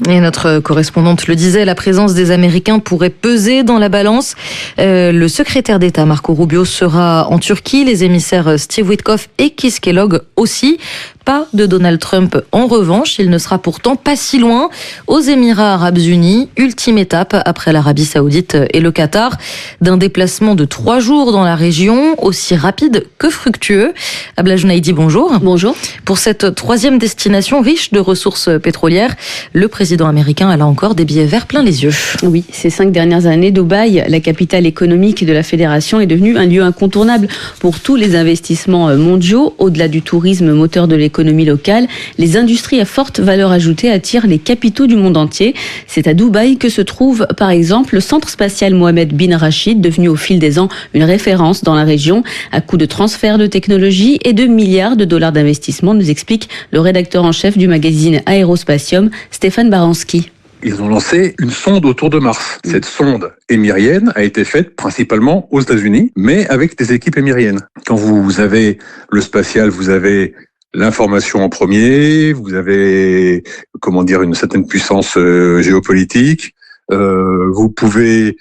Et notre correspondante le disait, la présence des Américains pourrait peser dans la balance. Le secrétaire d'État Marco Rubio sera en Turquie, les émissaires Steve Witkoff et Keith Kellogg aussi. Pas de Donald Trump en revanche, il ne sera pourtant pas si loin aux Émirats Arabes Unis, ultime étape après l'Arabie Saoudite et le Qatar, d'un déplacement de 3 jours dans la région, aussi rapide que fructueux. Abla Jounaidi, bonjour. Bonjour. Pour cette 3e destination riche de ressources pétrolières, le président américain a là encore des billets verts plein les yeux. Oui, ces 5 dernières années, Dubaï, la capitale économique de la fédération, est devenue un lieu incontournable pour tous les investissements mondiaux. Au-delà du tourisme moteur de l'économie locale, les industries à forte valeur ajoutée attirent les capitaux du monde entier. C'est à Dubaï que se trouve par exemple le centre spatial Mohammed bin Rachid, devenu au fil des ans une référence dans la région, à coup de transfert de technologie et de milliards de dollars d'investissement, nous explique le rédacteur en chef du magazine Aérospatium, Stéphane Baranski. Ils ont lancé une sonde autour de Mars. Cette sonde émirienne a été faite principalement aux États-Unis, mais avec des équipes émiriennes. Quand vous avez le spatial, vous avez l'information en premier, vous avez, une certaine puissance géopolitique. Vous pouvez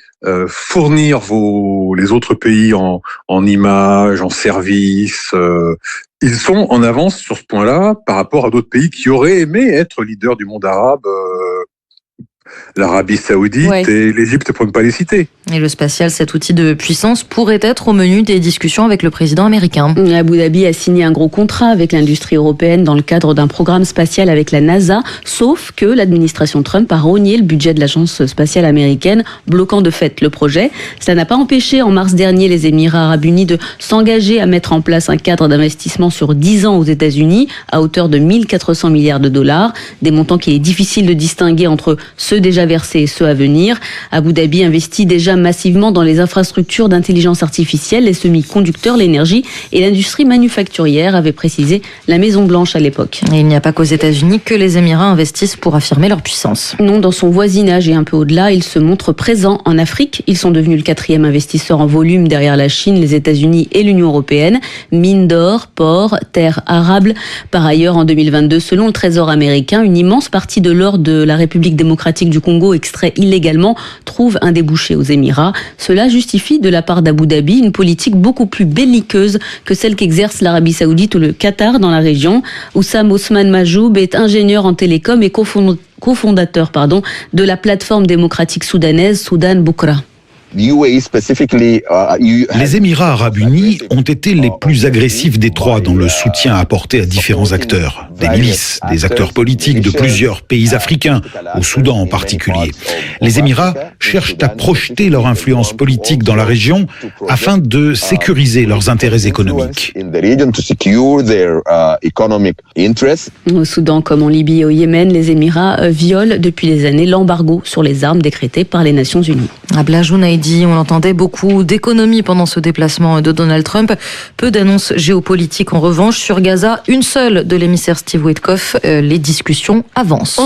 fournir les autres pays en images, en services. Ils sont en avance sur ce point-là par rapport à d'autres pays qui auraient aimé être leaders du monde arabe. L'Arabie Saoudite et l'Égypte, pour ne pas les citer. Et le spatial, cet outil de puissance, pourrait être au menu des discussions avec le président américain. Abu Dhabi a signé un gros contrat avec l'industrie européenne dans le cadre d'un programme spatial avec la NASA, sauf que l'administration Trump a rogné le budget de l'agence spatiale américaine, bloquant de fait le projet. Cela n'a pas empêché en mars dernier les Émirats Arabes Unis de s'engager à mettre en place un cadre d'investissement sur 10 ans aux États-Unis à hauteur de 1400 milliards de dollars, des montants qu'il est difficile de distinguer entre ceux déjà versés et ceux à venir. Abu Dhabi investit déjà massivement dans les infrastructures d'intelligence artificielle, les semi-conducteurs, l'énergie et l'industrie manufacturière, avait précisé la Maison-Blanche à l'époque. Et il n'y a pas qu'aux États-Unis que les Émirats investissent pour affirmer leur puissance. Non, dans son voisinage et un peu au-delà, ils se montrent présents en Afrique. Ils sont devenus le 4e investisseur en volume derrière la Chine, les États-Unis et l'Union européenne. Mines d'or, ports, terres arables. Par ailleurs, en 2022, selon le Trésor américain, une immense partie de l'or de la République démocratique du Congo, extrait illégalement, trouve un débouché aux Émirats. Cela justifie de la part d'Abu Dhabi une politique beaucoup plus belliqueuse que celle qu'exerce l'Arabie Saoudite ou le Qatar dans la région. Oussam Osman Majoub est ingénieur en télécom et cofondateur de la plateforme démocratique soudanaise Soudan Boukra. Les Émirats Arabes Unis ont été les plus agressifs des trois dans le soutien apporté à différents acteurs, des milices, des acteurs politiques de plusieurs pays africains, au Soudan en particulier. Les Émirats cherchent à projeter leur influence politique dans la région afin de sécuriser leurs intérêts économiques. Au Soudan comme en Libye et au Yémen, les Émirats violent depuis des années l'embargo sur les armes décrété par les Nations Unies. Abla Jounaidi, on entendait beaucoup d'économies pendant ce déplacement de Donald Trump. Peu d'annonces géopolitiques en revanche. Sur Gaza, une seule de l'émissaire Steve Witkoff. Les discussions avancent.